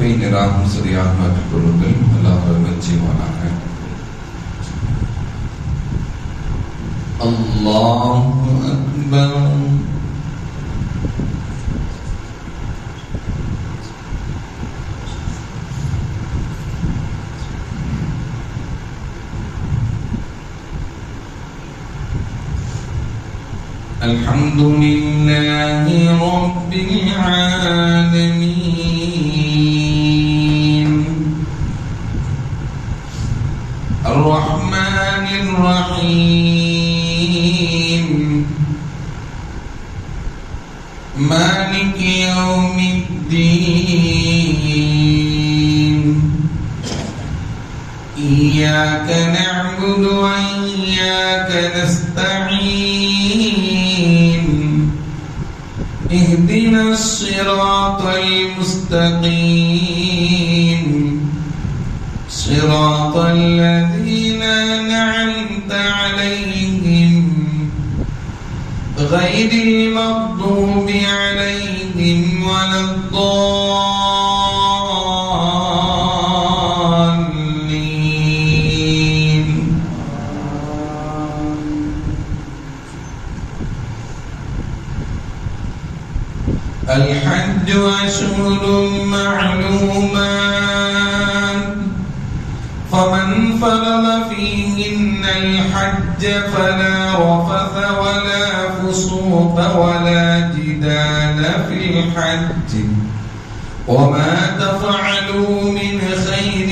நேராகவும் சரியாக மாற்றிக் கொள்ளுங்கள். அல்லாஹ் வெற்றிவானாக. அல்லாஹு அக்பர். அல்ஹம்துலில்லாஹி ரப்பில் ஆலமீன் அர்-ரஹ்மானிர் ரஹீம் மாலிகி யௌமிddin இய்யாக நஅ்புது வ இய்யாக நஸ்தஈன் اهدنا الصراط المستقيم صراط الذين أنعمت عليهم غير المغضوب عليهم ولا الضالين. الحج أشهر معلومات فمن فرض فيهن الحج فلا رفث ولا فسوق ولا جدال في الحج وما تفعلوا من خير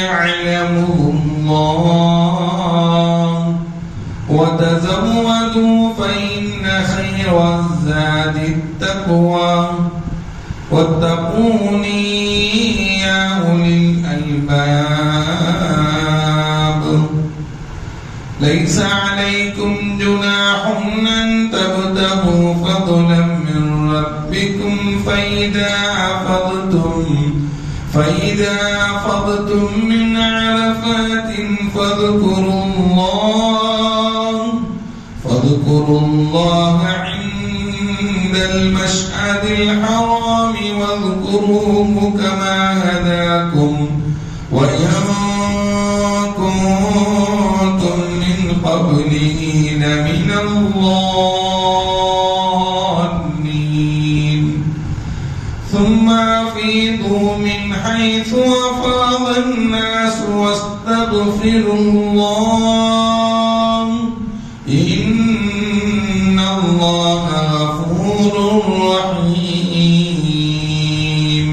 يعلمه الله وتزودوا فإن خير الزاد التقوى واتقوني يا أولي الألباب. ليس عليكم جناح أن تبتغوا فضلا من ربكم فإذا أفضتم من عرفات فاذكروا الله عند المشعر الحرام واذكروه كما هداكم وإن كنتم من قبله لمن الضالين. ثم أفيضوا من حيث أفاض الناس واستغفروا الله إن الله غفور رحيم.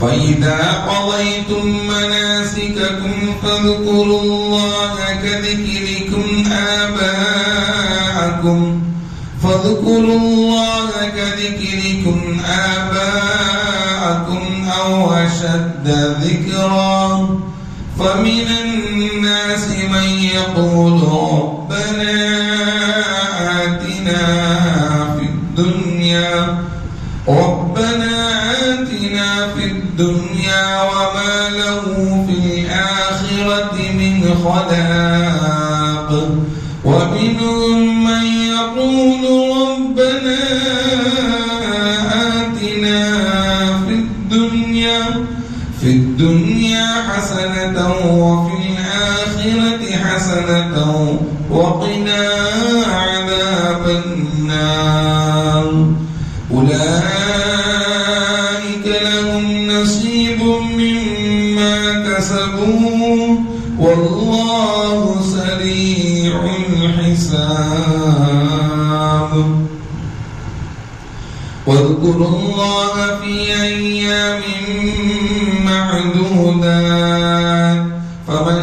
فإذا قضيتم مناسككم فاذكروا الله كذكركم آباءكم أو أشد ذكرا فمن الناس من يقول ربنا آتنا في الدنيا وما له في الآخرة من خلاق ومنهم من يقول ربنا آتنا في الدنيا حسنة وفي الآخرة حسنة وقنا عذاب النار. أولئك لهم نصيب مما كسبوا والله سريع الحساب. واذكروا الله في أيام معدودات فمن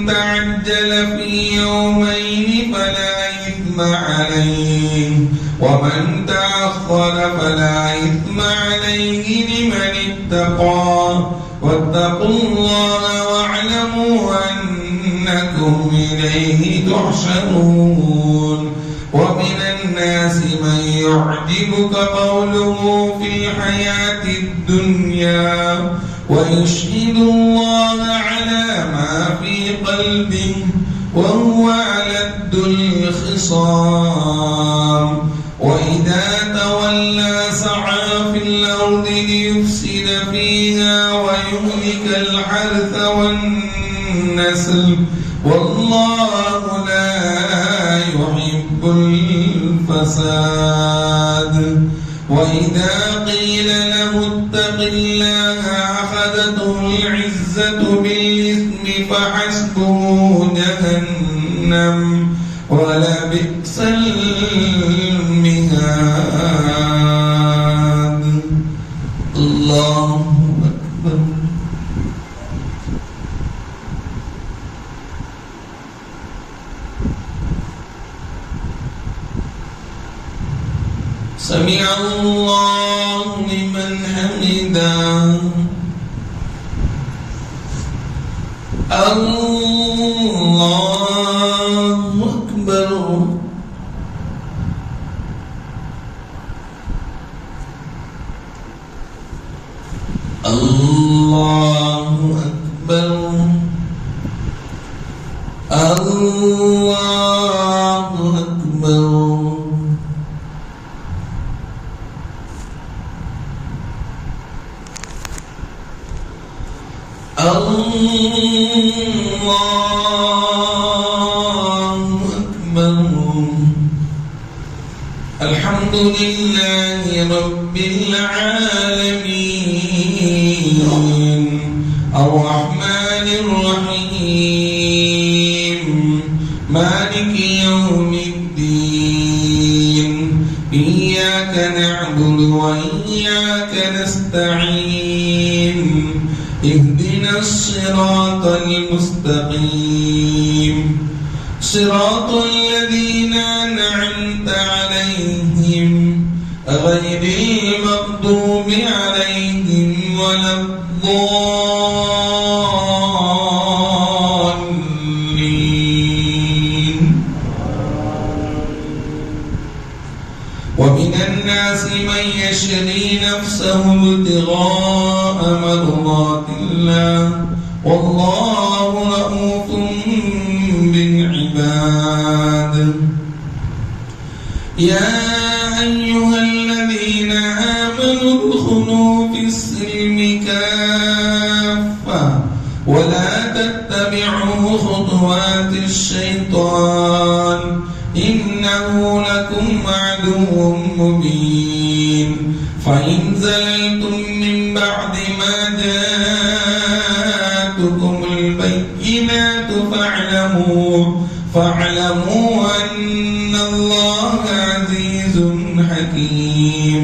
تعجل في يومين فلا إثم عليه ومن تأخر فلا إثم عليه لمن اتقى واتقوا الله واعلموا أنكم إليه تحشرون. ومن الناس من يعجبك قوله في الحياة الدنيا ويشهد الله على ما في قلبه وهو ألد الخصام وإذا تولى سعى في الأرض ليفسد فيها ويهلك الحرث والنسل والله لا يحب الفساد. وإذا قيل له اتق الله أخذته العزة بالإثم فحسبه جهنم ولبئس المهاد. الله أكبر. سمع الله لمن حمده. الله أكبر. الله أكبر. الله أكبر. الله أكبر. الحمد لله رب العالمين الرحمن الرحيم مالك يوم الدين إياك نعبد وإياك نستعين اهدنا الصراط المستقيم صراط الذين أنعمت عليهم غير المغضوب عليهم ولا الضالين. ومن الناس من يشري نفسه ابتغاء مرضات الله والله رؤوف بالعباد. يا أيها الذين آمنوا ادخلوا في السلم كافة ولا تتبعوا خطوات الشيطان إنه لكم عدو مبين. فإن زللتم من بعد ما جاءتكم البينات فاعلموا أن الله عزيز حكيم.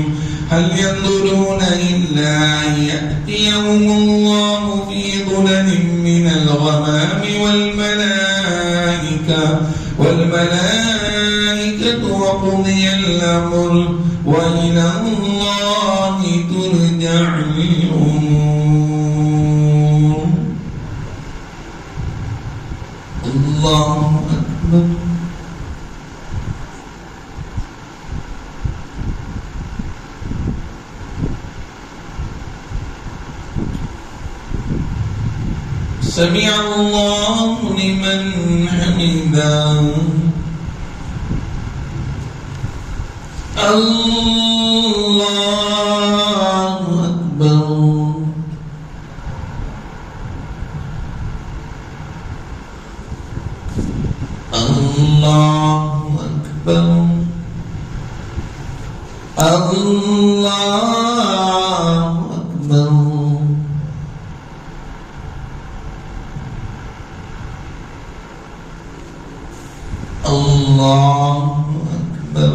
هل ينظرون إلا أن يأتيهم الله في ظلل من الغمام والملائكة وقضي الأمر وإلى الله ترجع الأمور. الله أكبر. سمع الله لمن حمده. الله أكبر. الله أكبر. الله أكبر. الله أكبر.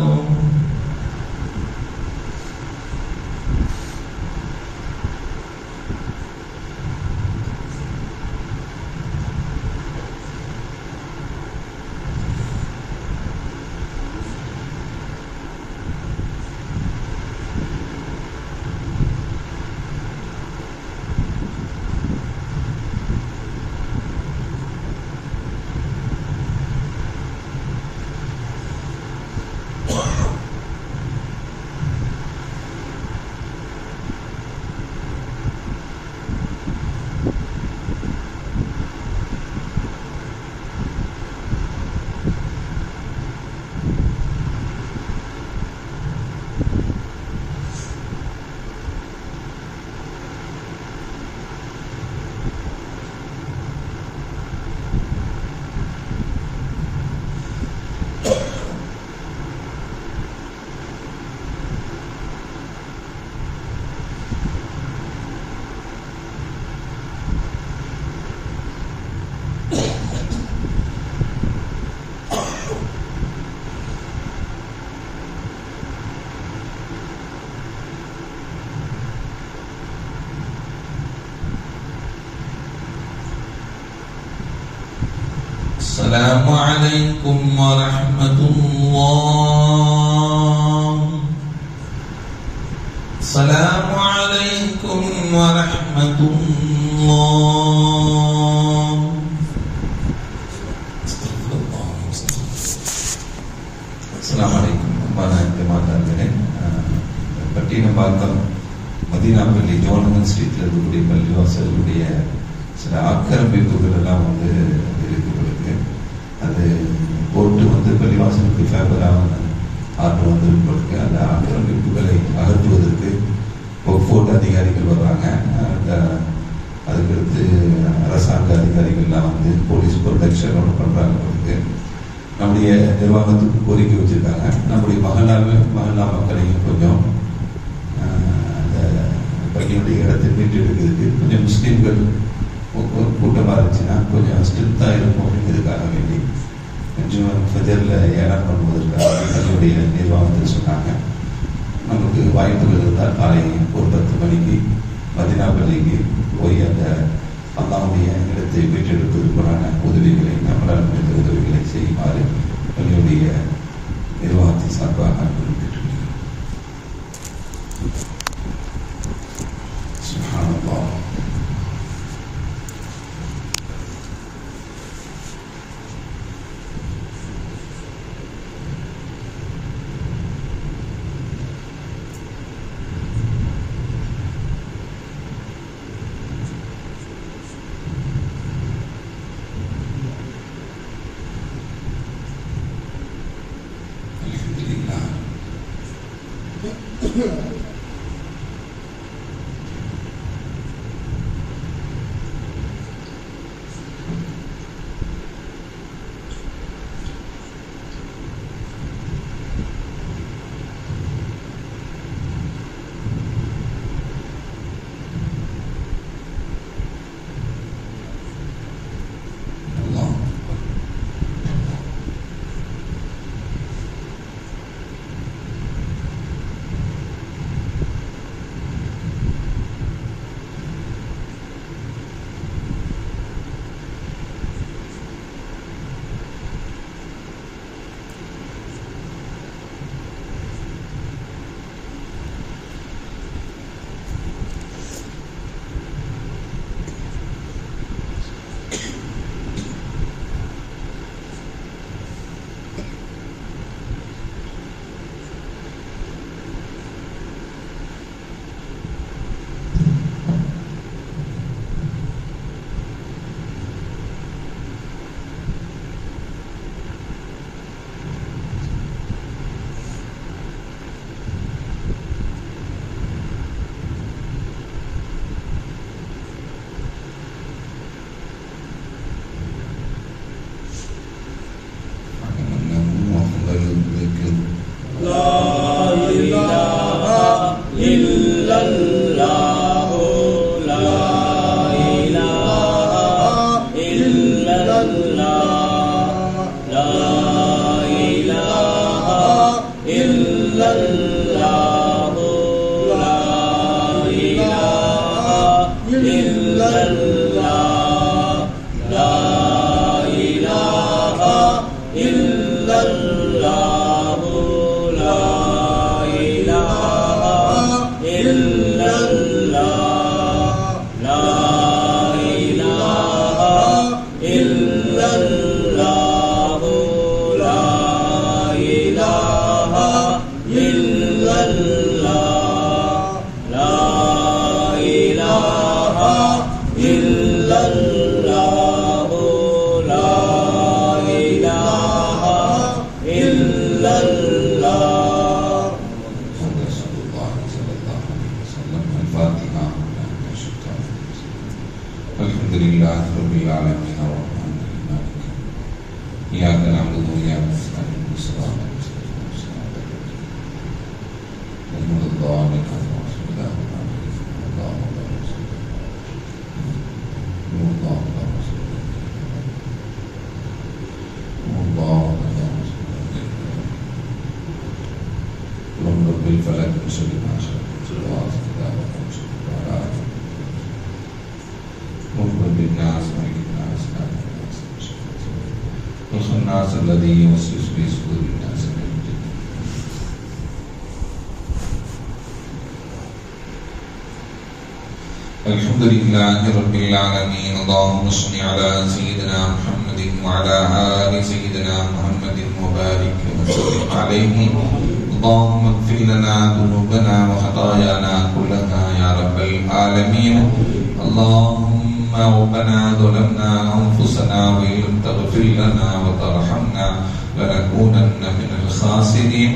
السلام عليكم ورحمة الله. السلام عليكم ورحمة الله. السلام عليكم. பட்டினப்பாக்கம் மதீனாப்பள்ளி ஜோனகன் ஸ்ட்ரீட்டில் இருக்கக்கூடிய பள்ளிவாசலுடைய சில ஆக்கிரமிப்புகள் எல்லாம் இருக்கு. அது கோர்ட்டு பள்ளிவாசலுக்கு ஃபேவராக ஆர்டர் வந்திருக்கு. அந்த ஆக்கிரமிப்புகளை அகற்றுவதற்கு போர்ட் அதிகாரிகள் வர்றாங்க. அதுக்கடுத்து அரசாங்க அதிகாரிகள்லாம் போலீஸ் ப்ரொடெக்ஷனோட பண்ணுறாங்க. நம்முடைய நிர்வாகத்துக்கு கோரிக்கை வச்சுருக்காங்க. நம்முடைய மகல்லா மக்களையும் கொஞ்சம் அந்த பள்ளியுடைய இடத்தை மீட்டெடுக்கிறதுக்கு கொஞ்சம் முஸ்லீம்கள் கூட்டமாக இருந்துச்சுன்னா கொஞ்சம் ஸ்ட்ரிக்டாக இருக்கும் அப்படிங்கிறதுக்காக வேண்டி கொஞ்சம் ஃபஜரில் ஏறான் பண்ணுவதற்காக பள்ளியுடைய நிர்வாகத்தில் சொன்னாங்க. நமக்கு வாய்ப்புகள் இருந்தால் காலை ஒரு 10 மணிக்கு மதீனா பள்ளிக்கு போய் அந்த அல்லாஹ்வுடைய இடத்தை மீட்டெடுப்பதற்கான உதவிகளை நம்மளால் முடிந்த உதவிகளை செய்யுமாறு பள்ளியுடைய நிர்வாகத்தின் சார்பாக குறிப்பிட்டிருக்கிறோம். சுப்ஹானல்லாஹ். الناس الذي يوسوس في صدور الناس من الجنة. الحمد لله رب العالمين. اللهم صل على سيدنا محمد وعلى آل سيدنا محمد وبارك وسلم عليه. اللهم اغفر لنا ذنوبنا وخطايانا كلها يا رب العالمين. اللهم ربنا ظلمنا أنفسنا وإن لم تغفر لنا وترحمنا لنكونن من الخاسرين.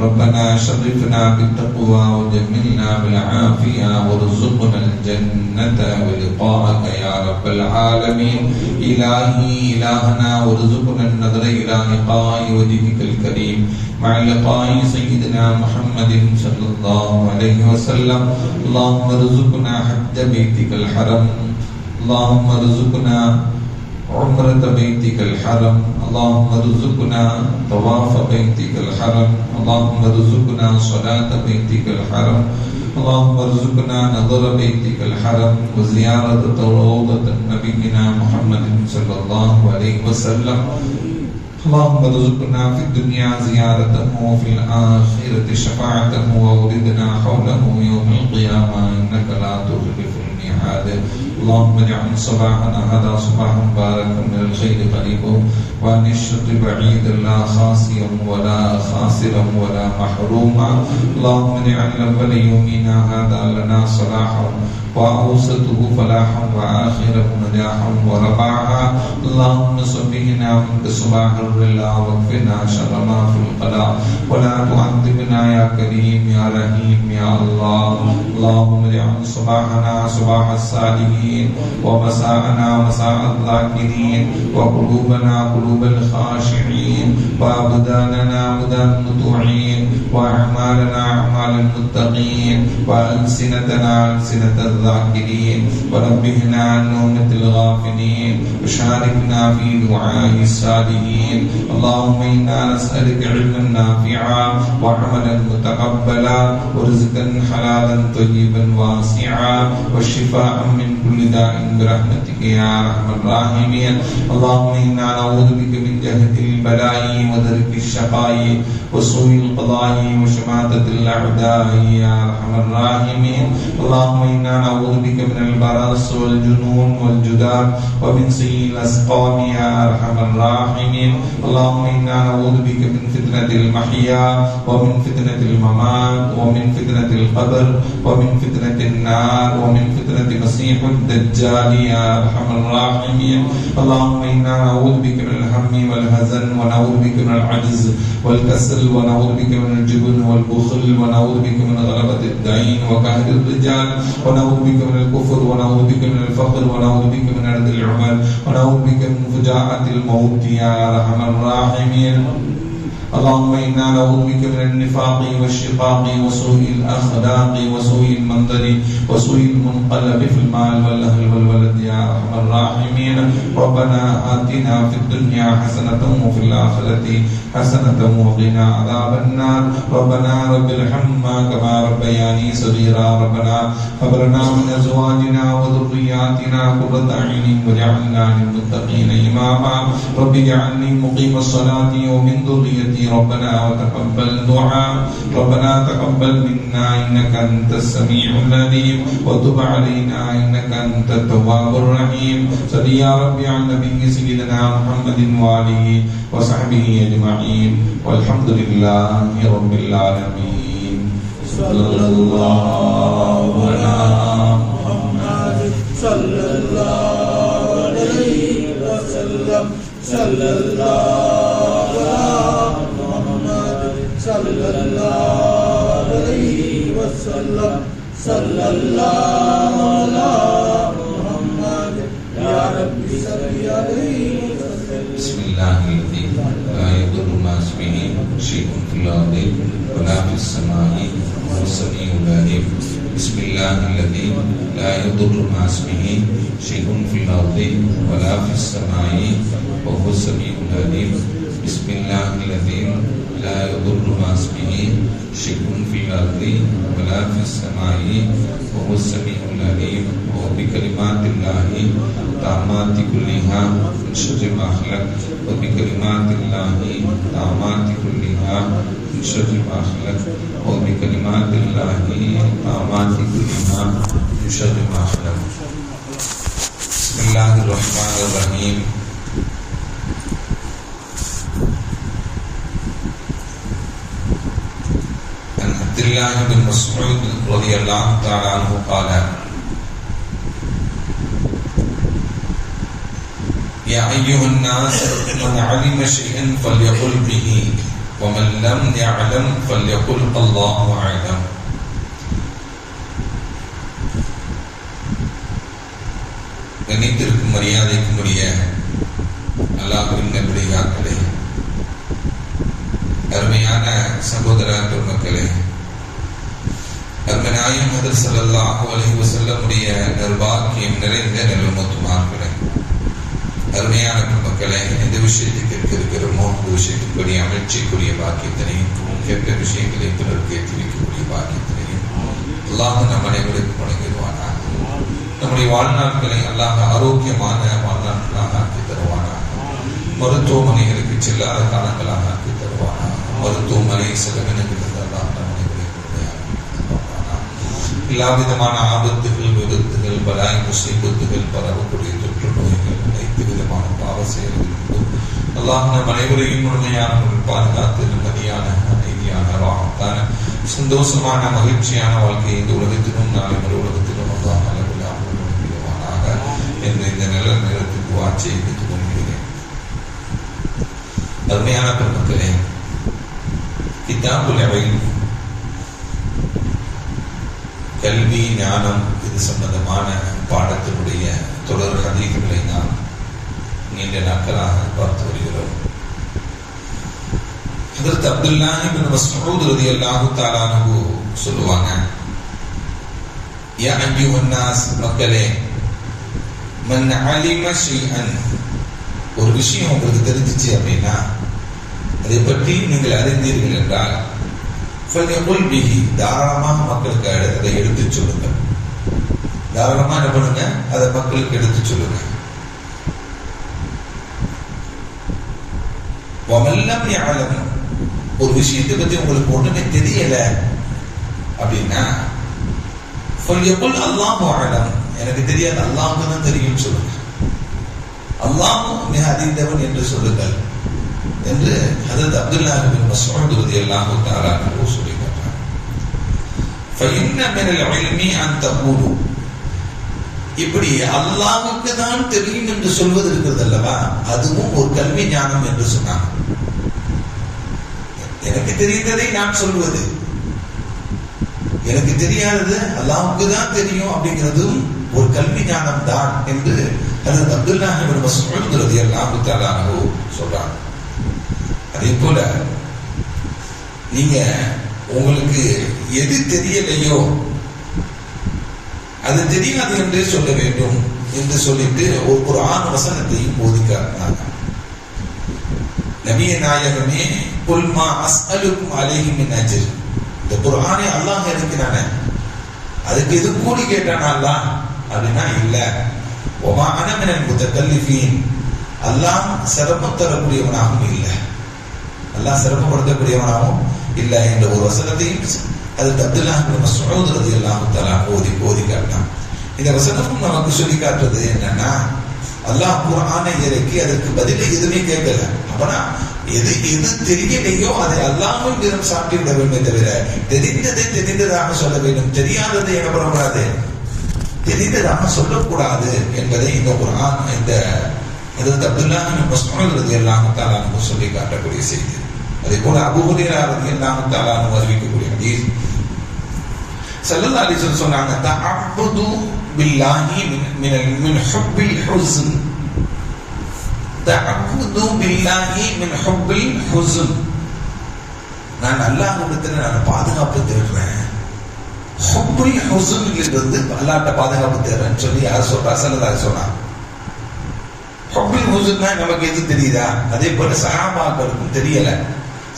ربنا شرفنا بالتقوى وجملنا بالعافية وارزقنا الجنة ولقاءك يا رب العالمين. إلهي إلهنا وارزقنا النظر إلى لقاء وجهك الكريم مع لقاء سيدنا محمد صلى الله عليه وسلم. اللهم ارزقنا حج بيتك الحرم. اللهم ارزقنا عمرة بيتك الحرم. اللهم ارزقنا طواف بيتك الحرم. اللهم ارزقنا صلاة بيتك الحرم. اللهم ارزقنا نظر بيتك الحرم وزيارة روضة نبينا محمد صلى الله عليه وسلم. اللهم ارزقنا في الدنيا زيارته وفي الآخرة شفاعته ووردنا حوله يوم القيامة إنك لا تخلف الميعاد. اللهم اجعل صباحنا هذا صباحا مباركا من الخير قريبا وعن الشر بعيدا لا خاسيا ولا خاسرا ولا محروما. اللهم اجعل أول يومنا هذا لنا صلاحا وأوسطه فلاحا وآخره نجاحا ورباحا. اللهم صبحنا منك صباح الرلا واكفنا شر ما في القضاء ولا تعذبنا يا كريم يا رحيم يا الله. اللهم اجعل صباحنا صباح الصالحين ومساءنا مساء الذاكرين وقلوبنا قلوب الخاشعين وأبداننا أبدان المطوعين وأعمالنا أعمال المتقين وألسنتنا ألسنة الذاكرين ونبهنا عن نومة الغافلين وشاركنا في دعاء الصالحين. اللهم إنا نسألك علما نافعا وعملا متقبلا ورزقا حلالا طيبا واسعا والشفاء من كل داء برحمتك يا أرحم الراحمين. اللهم إنا نعوذ بك من جهد البلاء ودرك الشقاء وسوء القضاء وشماتة الأعداء يا أرحم الراحمين. اللهم إنا نعوذ بك من البرص والجنون والجذام ومن سيء الأسقام يا أرحم الراحمين. اللهم إنا نعوذ بك من فتنة المحيا ومن فتنة الممات ومن فتنة القبر ومن فتنة النار ومن فتنة مسيح الدجال يا أرحم الراحمين. اللهم إنا نعوذ بك من الهم والحزن ونعوذ بك من العجز والكسل ونعوذ بك من الجبن والبخل ونعوذ بك من غلبة الدين وقهر الرجال ونعوذ بك من الكفر ونعوذ بك من الفقر ونعوذ بك من عرض العمر ونعوذ بك من فجاءة الموت يا أرحم الراحمين. اللهم إنا نعوذ بك من النفاق والشقاق وسوء الأخلاق وسوء المنظر وسوء المنقلب في المال والأهل والولد يا أرحم الراحمين. ربنا آتنا في الدنيا حسنة وفي الآخرة حسنة وقنا عذاب النار. ربنا رب ارحمنا كما ربياني صغيرا. ربنا هب لنا من أزواجنا وذرياتنا قرة أعين واجعلنا للمتقين إماما. رب اجعلني مقيم الصلاة ومن ذريتي ربنا وتقبل دعاء. ربنا تقبل منا إنك أنت السميع العليم وتب علينا إنك أنت التواب الرحيم. صل يا ربي على النبي سيدنا محمد وآله وصحبه أجمعين والحمد لله رب العالمين. صلى الله على محمد صلى الله عليه وسلم. صلى الله صلى الله عليه وسلم. صلى الله على محمد يا ربي صل عليه وسلم. بسم الله الذي لا يضر مع اسمه شيء في الأرض ولا في السماء وهو السميع العليم. بسم الله الذي لا يضر مع اسمه شيء في الأرض ولا في السماء وهو السميع العليم. بسم الله الذي لا يضر مع اسمه شيء في الأرض ولا في السماء وهو السميع العليم. وبكلمات الله التامات كلها من شر ما خلق وبكلمات الله التامات كلها من شر ما خلق وبكلمات الله التامات كلها من شر ما خلق. بسم الله الرحمن الرحيم. عن عبد الله بن مسعود رضي الله تعالى عنه قال: يا أيها الناس من علم شيئا فليقل به ومن لم يعلم فليقل الله أعلم. கண்ணியத்திற்கும் மரியாதைக்கும் உரிய அல்லாஹ்வின் நல்லடியார்களே, அருமையான சகோதர பெருமக்களே, அருமை நாயகம் ஹதரத் ஸல்லல்லாஹு அலைஹி வஸல்லம் உடைய நற்பாக்கியம் நிறைந்த நல்லமுத்துமார்களே, அருமையான பெருமக்களே, எந்த விஷயத்தை கேட்க இருக்கிறோமோ அந்த விஷயத்தின்படி அமைச்சிக்குரிய பாக்கியத்தினையும் கேட்ட விஷயங்களை பிறருக்கு ஏற்றி வைக்கக்கூடிய பாக்கியத்தினையும் அல்லாஹ் நம் அனைவருக்கும் வழங்கிடுவானாக. நம்முடைய வாழ்நாட்களை அல்லாஹ் ஆரோக்கியமான வாழ்நாட்களாக ஆக்கி தருவானாக. மருத்துவமனைகளுக்கு செல்லாத காலங்களாக ஆக்கி தருவானாக. மருத்துவமனை செலவினங்களுக்கு அல்லாஹ் நம் அனைவருக்கும் எல்லா விதமான ஆபத்துகள், விபத்துகள், பலாய் முசீபத்துகள், பரவக்கூடிய தொற்று நோய்கள், அனைத்து விதமான பாவ செயல்களுக்கும் அல்லாஹ் நம் அனைவரையும் முழுமையான பாதுகாத்து நிம்மதியான அமைதியான ராகத்தான சந்தோஷமான மகிழ்ச்சியான வாழ்க்கை இந்த உலகத்திலும் நாளை மறு உலகத்திலும் அல்லாஹ் அளவில்லாமலாக என்று இந்த நல்ல நேரத்துக்கு வாட்சியை பெற்றுக் கொள்கிறேன். அருமையான பெருமக்களே, கிதாபுல் இல்ம் கல்வி ஞானம் இது சம்பந்தமான பாடத்தினுடைய தொடர் ஹதீஸ்களை நாம் நீண்ட நாட்களாக பார்த்து வருகிறோம். ஹதரத் அப்துல்லாஹ் இப்னு மஸ்ஊத் ரலியல்லாஹு தஆலா அன்ஹு சொல்லுவாங்க, யா அய்யுஹன் நாஸ், மக்களே, மன் அலிம ஷைஅன், ஒரு விஷயம் உங்களுக்கு தெரிஞ்சிச்சு அப்படின்னா அதை பற்றி நீங்கள் அறிந்தீர்கள் என்றால் ஃபல்யகுல் பிஹி, தாராளமாக மக்களுக்கு அதை எடுத்து சொல்லுங்க. தாராளமா என்ன பண்ணுங்க, அதை மக்களுக்கு எடுத்து சொல்லுங்க. வமல்லம் யஅலம், ஒரு விஷயத்தை பத்தி உங்களுக்கு ஒண்ணுமே தெரியல அப்படின்னா ஃபல்யகுல் அல்லாஹு அலம், எனக்கு தெரியாது, அல்லாஹ்வுக்கு தான் தெரியும் சொல்லுங்க. அல்லாஹ் மிக அறிந்தவன் என்று சொல்லுங்கள் என்று ஹதரத் அப்துல்லாஹ் இப்னு மஸ்ஊத் ரலியல்லாஹு தஆலா அன்ஹு சொல்லிட்டாங்க. ஃபஇன்ன மினல் இல்மி அன் தகூலு, இப்படி அல்லாஹ்வுக்கு தான் தெரியும் என்று சொல்வது இருக்கிறது அல்லவா, அதுவும் ஒரு கல்வி ஞானம் என்று சொன்னாங்க. எனக்கு தெரிந்ததை நான் சொல்வது, எனக்கு தெரியாதது அல்லாஹ்வுக்கு தான் தெரியும் அப்படிங்கிறதும் ஒரு கல்வி ஞானம் தான் என்று ஹதரத் அப்துல்லாஹ் இப்னு மஸ்ஊத் ரலியல்லாஹு தஆலா அன்ஹு சொல்றாங்க. அதே போல நீங்க உங்களுக்கு எது தெரியலையோ அது தெரியாது என்று சொல்ல வேண்டும் என்று சொல்லிட்டு ஒரு குர்ஆன் வசனத்தையும் ஓதிக்காட்டினாங்க. நபியே நாயகமே, குல் மா அஸ்அலுக்கும் அலைஹி மின் அஜ்ர், இந்த குர்ஆனை அல்லாஹ் இருக்கிறானே அதுக்கு எது கூலி கேட்டானா அல்லாஹ் அப்படின்னா இல்ல. வமா அன மினல் முத்தகல்லிஃபீன், அல்லாஹ் சிரமம் தரக்கூடியவனாகவும் இல்லை, அல்லாஹ் சிரமப்படுத்தக்கூடியவனாகவும் இல்லை என்ற ஒரு வசனத்தையும் ஹதரத் அப்துல்லாஹ் இப்னு மஸ்ஊத் ரலியல்லாஹு தஆலா ஓதி காட்டினான். இந்த வசனமும் நமக்கு சொல்லி காட்டுறது என்னன்னா, அல்லாஹ் குர்ஆனை இறக்கி அதற்கு பதிலை எதுவுமே கேட்கல. அப்பனா எது எது தெரியலையோ அதை அல்லாஹ்வின் மீது சாட்டி விட வேண்டும் தவிர தெரிந்ததை தெரிந்ததாக சொல்ல வேண்டும், தெரியாததை என்ன பண்ணக்கூடாது, தெரிந்ததாக சொல்லக்கூடாது என்பதை இந்த குர்ஆன் இந்த ஹதரத் அப்துல்லாஹ் இப்னு மஸ்ஊத் ரலியல்லாஹு தஆலா அன்ஹு சொல்லி காட்டக்கூடிய செய்தி. அதே போல அபூ ஹுரைரா ரலியல்லாஹு தஆலா அன்ஹு அறிவிக்கக்கூடிய ஹதீஸ், ஸல்லல்லாஹு அலைஹி வஸல்லம் சொன்னாங்க, தஅப்புது பில்லாஹி மின் ஹுப்பில் ஹுஸ்ன், தஅப்புது பில்லாஹி மின் ஹுப்பில் ஹுஸ்ன், நான் அல்லாஹ்விடத்தில் நான் பாதுகாப்பு தேடுறேன். ஹுப்புல் ஹுஸ்ன் இருந்து அல்லாஹ்ட்ட பாதுகாப்பு தேடுறேன்னு சொல்லி யார் சொல்றா? ஸல்லல்லாஹு அலைஹி வஸல்லம். ஹுப்புல் ஹுஸ்ன்னா நமக்கு எது தெரியுதா? அதே போல சஹாபாக்களுக்கும் தெரியல.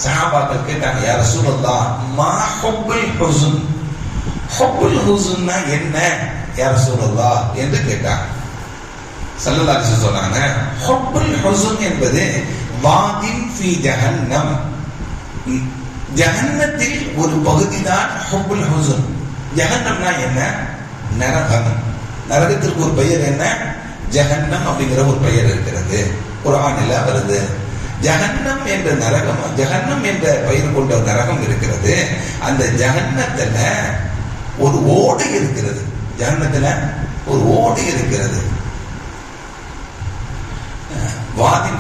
சஹாபாக்கள் கேட்டாங்க, யா ரசூலல்லாஹ் மா ஹுப்புல் ஹுஸ்ன், ஹுப்புல் ஹுஸ்ன்னா என்ன யா ரசூலல்லாஹ் என்று கேட்டாங்க. ஸல்லல்லாஹு அலைஹி வஸல்லம் சொன்னாங்க, ஹுப்புல் ஹுஸ்ன் என்பது வாதின் ஃபீ ஜஹன்னம், ஜஹன்னத்தில் ஒரு பகுதிதான் ஹுப்புல் ஹுஸ்ன். ஜஹன்னம்னா என்ன? நரகம். நரகத்திற்கு ஒரு பெயர் என்ன? ஜஹன்னம் அப்படிங்கிற ஒரு பெயர் இருக்கிறது, குர்ஆனில் வருது. ஜஹன்னம் என்ற நரகம், ஜஹன்னம் என்ற பெயர் கொண்ட நரகம் இருக்கிறது. அந்த ஜஹன்னத்துல ஒரு ஓடை இருக்கிறது, ஜஹன்னத்துல ஒரு ஓடை இருக்கிறது. வாதின்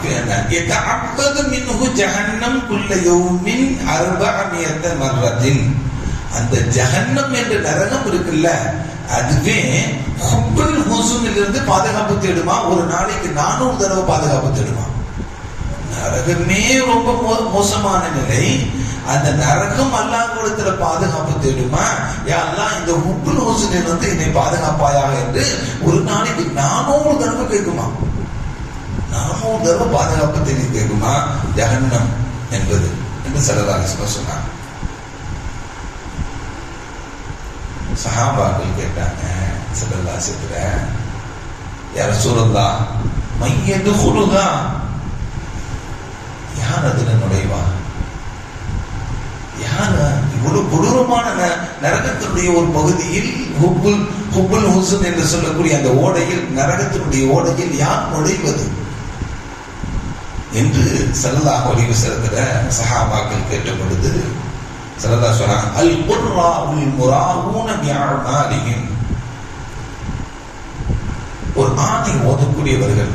யதஅப்பது மின்ஹு ஜஹன்னம் குல்ல யௌமின் 400 மர்ரத்தின். அந்த ஜஹன்னம் என்ற நரகம் இருக்குல்ல, அதுவே ஹுப்புல் ஹுஸ்னிலிருந்து பாதுகாப்பு தேடுமா. ஒரு நாளைக்கு 400 தடவை பாதுகாப்பு தேடுமா. நரகமே ரொம்ப மோசமான நிலை. அந்த நரகம் அல்லாஹ்விடத்துல பாதுகாப்பு தேடுமா. யா அல்லாஹ், இந்த ஹுப்புல் ஹுஸ்னிலிருந்து என்னை பாதுகாப்பாயாக என்று ஒரு நாளைக்கு 400 தடவை கேட்குமா. 400 தடவை பாதுகாப்பு தேடி கேட்குமா ஜஹன்னம் என்பது என்று ஸல்லல்லாஹு அலைஹி வஸல்லம் சொன்னாங்க. சஹாபாக்கள் கேட்டாங்க ஸல்லல்லாஹு அலைஹி வஸல்லம், யா ரசூலல்லாஹ் மையதுகுலுஹா, யார் அதுல நுழைவா? யார் இவ்வளவு கொடூரமான நரகத்தினுடைய ஒரு பகுதியில் ஹுப்புல் ஹுஸ்ன் என்று சொல்லக்கூடிய அந்த ஓடையில், நரகத்தினுடைய ஓடையில் யார் நுழைவது என்று ஸல்லல்லாஹு அலைஹி வஸல்லம் சஹாபாக்கள் கேட்ட பொழுது ஸல்லல்லாஹு சொன்னாங்க, அல் குர்ராஉல் முராஊன பிஅமாலிஹிம். ஒரு ஆணை ஓதக்கூடியவர்கள்,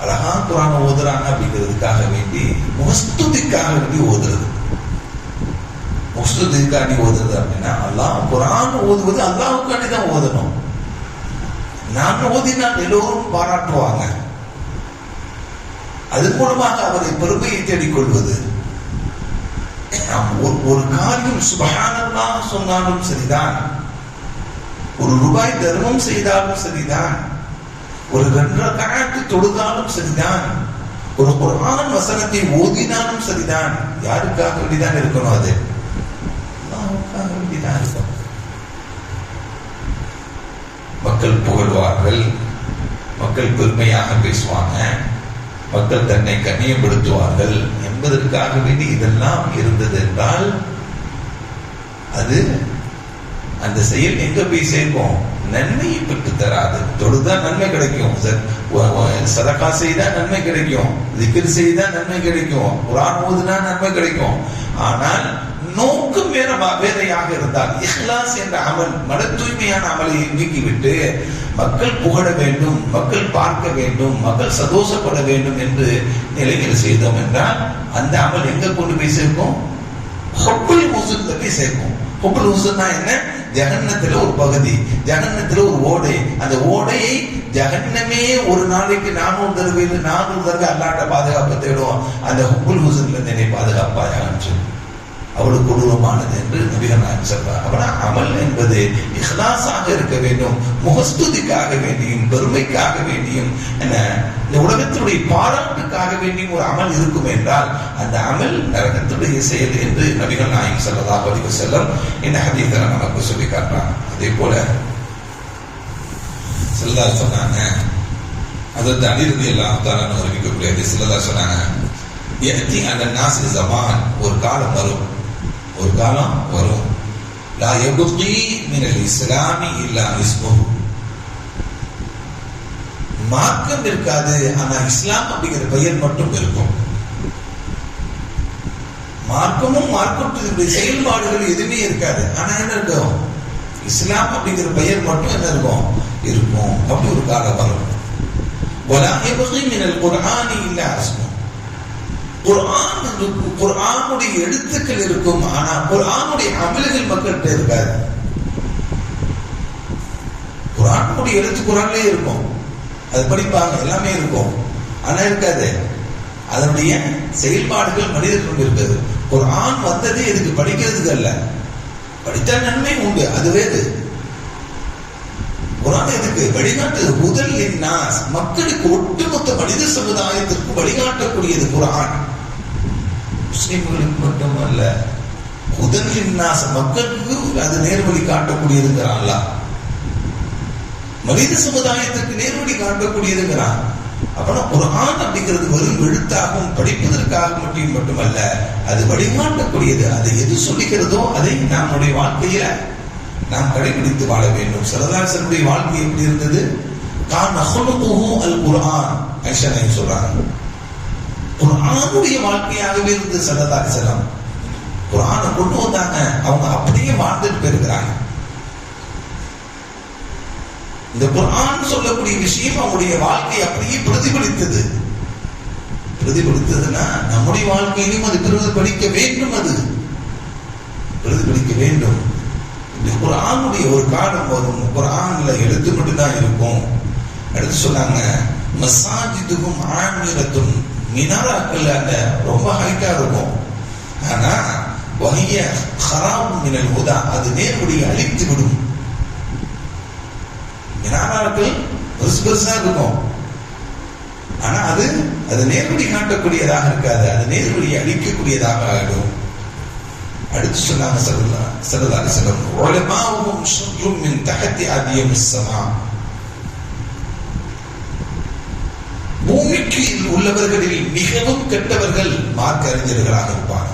அழகா குர்ஆன் ஓதுறாங்க அப்படிங்கிறதுக்காக வேண்டி, முகஸ்துதிக்காக வேண்டி ஓதுறது. முகஸ்துதிக்காண்டி ஓதுறது அப்படின்னா, அல்லாஹ் குர்ஆன் ஓதுவது அல்லாஹ்வுக்காண்டி தான் ஓதணும். நான் ஓதினால் எல்லோரும் பாராட்டுவாங்க, அதன் மூலமாக அவரை பெருமையை தேடிக்கொள்வது. ஒரு காரியம் சுப்ஹானல்லாஹ் சொன்னாலும் சரிதான், ஒரு ரூபாய் தர்மம் செய்தாலும் சரிதான், ஒரு 2 ரக்அத் தொழுதாலும் சரிதான், ஒரு குர்ஆன் வசனத்தை ஓதினாலும் சரிதான், யாருக்காக வேண்டிதான் இருக்கணும்? அது அல்லாஹ்வுக்காக வேண்டிதான் இருக்கணும். மக்கள் புகழ்வார்கள், மக்கள் பெருமையாக பேசுவாங்க, மக்கள் தன்னை கண்ணியப்படுத்துவார்கள் என்பதற்காக வேண்டி இதெல்லாம் இருந்தது என்றால், அது அந்த செயல் எங்க போய் சேர்க்கும்? நன்மையை பெற்று தராது. தொழுதா நன்மை கிடைக்கும், சதகா செய்தா நன்மை கிடைக்கும், திக்ர் செய்தா நன்மை கிடைக்கும், குர்ஆன் ஓதுனா நன்மை கிடைக்கும். ஆனால் நோக்கம் வேறையாக இருந்தால், இஹ்லாஸ் என்ற அமல், மன தூய்மையான அமலை நீக்கிவிட்டு மக்கள் புகழ வேண்டும், மக்கள் பார்க்க வேண்டும், மக்கள் சந்தோஷப்பட வேண்டும் என்று நிலையில் செய்தோம் என்றால், அந்த அமல் எங்க கொண்டு போய் சேர்க்கும்? ஹுப்புல் ஹுஸ்ன்ல போய் சேர்க்கும். ஹுப்புல் ஹுஸ்ன்னா என்ன? ஜஹன்னத்துல ஒரு பகுதி, ஜஹன்னத்துல ஒரு ஓடை. அந்த ஓடையை ஜஹன்னமே ஒரு நாளைக்கு 400 தடவை அல்லாஹ்ட்ட பாதுகாப்பு தேடுவோம். அந்த ஹுப்புல் ஹுஸ்ன்ல என்னை பாதுகாப்பாயாக சொல்லி, அவ்வளவு கொடூரமானது என்று நபிகள் நாயகம் சொல்றார். அப்படின்னா அமல் என்பது இஹ்லாஸாக இருக்க வேண்டும், முகஸ்துதிக்காக வேண்டியும், பெருமைக்காக வேண்டியும், என்ன இந்த உலகத்தினுடைய பாராட்டுக்காக வேண்டியும் ஒரு அமல் இருக்கும் என்றால், அந்த அமல் நரகத்துடைய செயல் என்று நபிகள் நாயகம் ஸல்லல்லாஹு அலைஹி வஸல்லம் இந்த ஹதீஸில் நமக்கு சொல்லி காட்டுறாங்க. அதே போல ஸல்லல்லாஹு சொன்னாங்க, அதற்கு அலி ரலியல்லாஹு தஆலா அறிவிக்கக்கூடிய ஸல்லல்லாஹு சொன்னாங்க, யஅதி அலன் நாஸ் ஸமான், ஒரு காலம் வரும், ஒரு காலம் வரும், லா யபகி மினல் இஸ்லாமி இல்லா இஸ்முஹு, மார்க்கம் இருக்காது, ஆனா இஸ்லாம் அப்படிங்கிற பெயர் மட்டும் இருக்கும். மார்க்கமும் மார்க்கத்துடைய செயல்பாடுகள் எதுவுமே இருக்காது, ஆனா என்ன இருக்கும்? இஸ்லாம் அப்படிங்கிற பெயர் மட்டும் என்ன இருக்கும்? இருக்கும். அப்படி ஒரு காலம் வரும். வலா யபகி மினல் குர்ஆனி இல்லா இஸ்முஹு, குர்ஆனுடைய எழுத்துக்கள் இருக்கும், ஆனா குர்ஆனுடைய அமல்கள் மக்கள்கிட்ட இருக்காது. குர்ஆனுடைய எழுத்து குர்ஆன்லயே இருக்கும், அது படிப்பாங்க, எல்லாமே இருக்கும், ஆனா இருக்காது அதனுடைய செயல்பாடுகள் மனிதர்கள் இருக்காது. குர்ஆன் வந்ததே இதுக்கு படிக்கிறதுக்கு அல்ல, படித்தா நன்மை உண்டு, அது வேறு. குர்ஆன் எதுக்கு? வழிகாட்டு, ஹுதல் லின்னாஸ், மக்களுக்கு, ஒட்டுமொத்த மனித சமுதாயத்திற்கு வழிகாட்டக்கூடியது குர்ஆன். முஸ்லிம்களுக்கு மட்டுமல்ல, ஹுதல் லின்னாஸ், மக்களுக்கு அது நேர்வழி காட்டக்கூடியதுங்கிறான் அல்லாஹ். மனித சமுதாயத்திற்கு நேர்வழி காட்டக்கூடியதுங்கிறான். அப்பனா குர்ஆன் அப்படிங்கிறது வெறும் எழுத்தாகவும் படிப்பதற்காக மட்டுமல்ல, அது வழிகாட்டக்கூடியது. அதை எது சொல்லுகிறதோ அதை நம்முடைய வாழ்க்கையில நாம் கடைபிடித்து வாழ வேண்டும். சரதாசனுடைய வாழ்க்கை எப்படி இருந்தது? கான் அஹ்லுஹு அல் குர்ஆன். ஐஷா சொல்றாங்க, குர்ஆனுடைய வாழ்க்கையாகவே இருந்து சல்லல்லாஹு குர்ஆனை கொண்டு வந்தாங்க. அவங்க அப்படியே வாழ்ந்துட்டு போயிருக்கிறாங்க. இந்த குர்ஆன் சொல்லக்கூடிய விஷயம் அவங்களுடைய வாழ்க்கை அப்படியே பிரதிபலித்தது. பிரதிபலித்ததுன்னா நம்முடைய வாழ்க்கையிலும் அது பிரதிபலிக்க வேண்டும். அது பிரதிபலிக்க வேண்டும். இந்த குர்ஆனுடைய ஒரு காலம் வரும், குர்ஆன்ல எழுத்து மட்டும்தான் இருக்கும். அடுத்து சொன்னாங்க, மசாஜிதுகும் ஆமிரத்துன், மினாராக்கள் அந்த ரொம்ப ஹைட்டா இருக்கும். ஆனா வஹிய ஹராபும் மினல் ஹுதா, அது நேர்வழியை அழித்து விடும். மினாராக்கள் பெருசா இருக்கும், ஆனா அது நேர்வழி காட்டக்கூடியதாக இருக்காது, அது நேர்வழியை அழிக்கக்கூடியதாக ஆகிடும். அடுத்து சொன்னாங்க ஸல்லல்லாஹு அலைஹி வஸல்லம், உலமாஉஹும் ஷர்ரும் மின் தஹத்தி அதியமிஸ் ஸமா, பூமிக்கு உள்ளவர்களில் மிகவும் கெட்டவர்கள் மார்க்க அறிஞர்களாக இருப்பாங்க.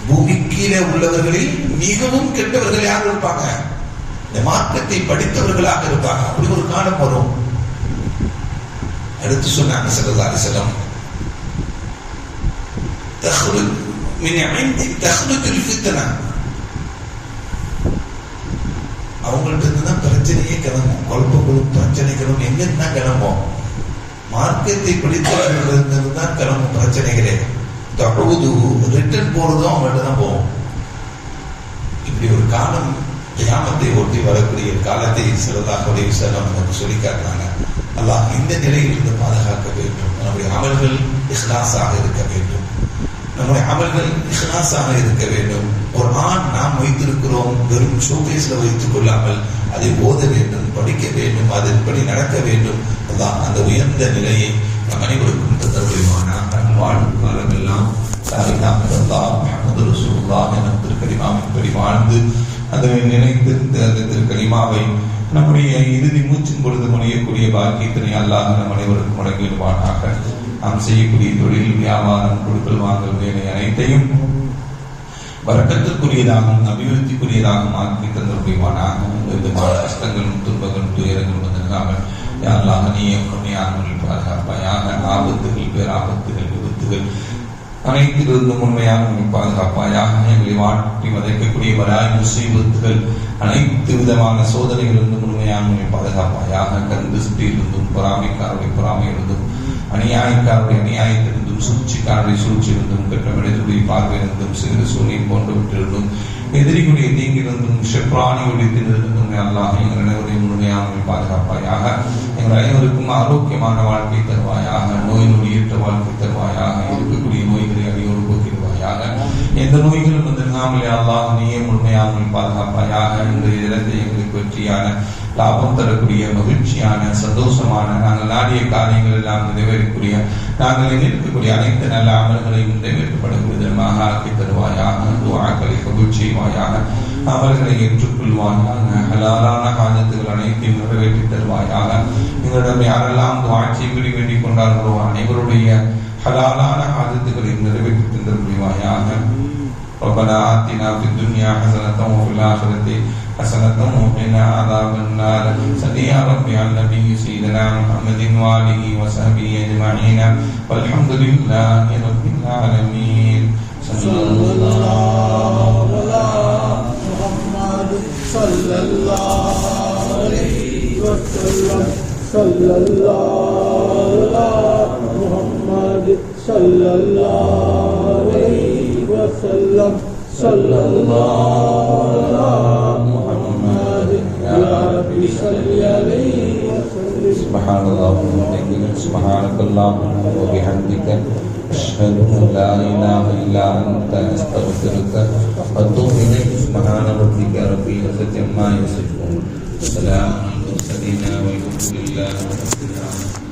பூமிக்கீழே உள்ளவர்களில் மிகவும் கெட்டவர்கள் யார் இருப்பாங்க? இந்த மார்க்கத்தை படித்தவர்களாக இருப்பாங்க. அப்படி ஒரு காலம் வரும். அடுத்து சொன்னாங்க ஸல்லல்லாஹு அலைஹி வஸல்லம், தஹ்ருஜ் மின் இன்தி தஹ்ருஜுல் ஃபித்னா, அவங்கள்ட்ட இருந்து தான் பிரச்சனையே கிளம்பும். குழப்பங்களும் பிரச்சனைகளும் எங்கிருந்து தான் கிளம்பும்? மார்க்கத்தை படித்தவர்களிருந்து தான் கிளம்பும் பிரச்சனைகளே. தொடர்ந்து ரிட்டர்ன் போறதும் அவங்கள்ட்ட தான் போகும். இப்படி ஒரு காலம் கியாமத்தை ஒட்டி வரக்கூடிய காலத்தை ஸல்லல்லாஹு அலைஹி வஸல்லம் நமக்கு சொல்லி காட்டுறாங்க. அல்லாஹ் இந்த நிலையில் இருந்து பாதுகாக்க வேண்டும். நம்முடைய அமல்கள் இஹ்லாஸாக இருக்க வேண்டும். நம்முடைய அமல்கள் இஹ்லாஸாக இருக்க வேண்டும். குர்ஆன் நாம் வைத்திருக்கிறோம், வெறும் ஷோகேஸ்ல வைத்துக் கொள்ளாமல் அதை ஓத வேண்டும், படிக்க வேண்டும், அதன்படி நடக்க வேண்டும். அல்லாஹ் அந்த உயர்ந்த நிலையை நம் அனைவருக்கும் தந்தருள்வானாக. வாழும் காலமெல்லாம் முஹம்மது ரசூலுல்லாஹ் என்ற திருக்கலிமாவின்படி வாழ்ந்து அதை நினைத்திருந்த அந்த திருக்கலிமாவை நம்முடைய இறுதி மூச்சின் பொழுது மொழியக்கூடிய பாக்கியத்தினை அல்லாஹ் நம் அனைவருக்கும் வழங்கிடுவானாக. நாம் செய்யக்கூடிய தொழில், வியாபாரம், கொடுக்கல் வாங்கல், வேலை அனைத்தையும் வரக்கத்திற்குரியதாகவும் அபிவிருத்திக்குரியதாகவும் ஆக்கி தந்தருள்வானாக. விதமான கஷ்டங்களும் துன்பங்களும் துயரங்களும் வந்திருக்காமல் அல்லாஹ் நீயே உண்மையானவர்கள் பாதுகாப்பாயாக. ஆபத்துகள், பேராபத்துகள், விபத்துகள் அனைத்திலிருந்தும் உண்மையாக பாதுகாப்பாயாக. எங்களை வாட்டி வதைக்கக்கூடிய வராய் முசீபத்துகள், அனைத்து விதமான சோதனைகளிலிருந்தும் உண்மையாக பாதுகாப்பாயாக. கந்திருந்தும், பொறாமைக்காருடைய பொறாமையிலிருந்தும், அநியாயக்காருடைய அநியாயத்திலிருந்தும், சூழ்ச்சிக்காருடைய சூழ்ச்சியிலிருந்தும், கெட்டமனிதருடைய பார்வையிலிருந்தும், சிறு சூனியம் போன்றவற்றிலிருந்தும், எதிரிகளுடைய தீங்கிலிருந்தும், ஷெப்ரானியுடைய தீங்கிலிருந்தும் அல்லாஹ் எங்கள் அனைவரையும் முழுமையாக பாதுகாப்பாயாக. எங்கள் அனைவருக்கும் ஆரோக்கியமான வாழ்க்கை தருவாயாக. நோய் நொடியற்ற வாழ்க்கை தருவாயாக. இருக்கக்கூடிய நோய்களை அடியோடு போக்கிடுவாயாக. எந்த நோய்களும் வந்திருந்தாமலே அல்லாஹ் நீயே முழுமையாக பாதுகாப்பாயாக. இன்றைய இடத்தை எங்களுக்கு வெற்றியான, லாபம் தரக்கூடிய, மகிழ்ச்சியான, சந்தோஷமான, நாங்கள் நாடிய காரியங்கள் எல்லாம் நிறைவேறக்கூடிய, நாங்கள் இருக்கக்கூடிய அனைத்து நல்ல அமல்களையும் நிறைவேற்றப்படக்கூடிய தினமாக ஆக்கி தருவாயாக. துஆக்களை கபூல் செய்வாயாக. அவர்களை ஏற்றுக்கொள்வாயாக. ஹலாலான ஹாஜத்துகள் அனைத்தையும் நிறைவேற்றி தருவாயாக. எங்களிடம் யாரெல்லாம் துஆ செய்யும்படி வேண்டிக் கொண்டார்களோ அனைவருடைய ஹலாலான ஹாஜத்துகளை நிறைவேற்றி தந்தருள்வாயாக. ربنا آتنا في الدنيا حسنة وفي الآخرة حسنة وقنا عذاب النار. صل يا ربي على النبي سيدنا محمد وآله وصحبه أجمعين والحمد لله رب العالمين. صلى الله على محمد صلى الله عليه وسلم. صلى الله على محمد صلى الله عليه وسلم. صلى الله على محمد يا ربي صل عليه وسلم. سبحان الله وبحمده سبحانك اللهم وبحمدك أشهد أن لا إله إلا أنت أستغفرك وأتوب إليك. سبحان ربك رب العزة عما يصفون. سلام على المرسلين والحمد لله رب العالمين.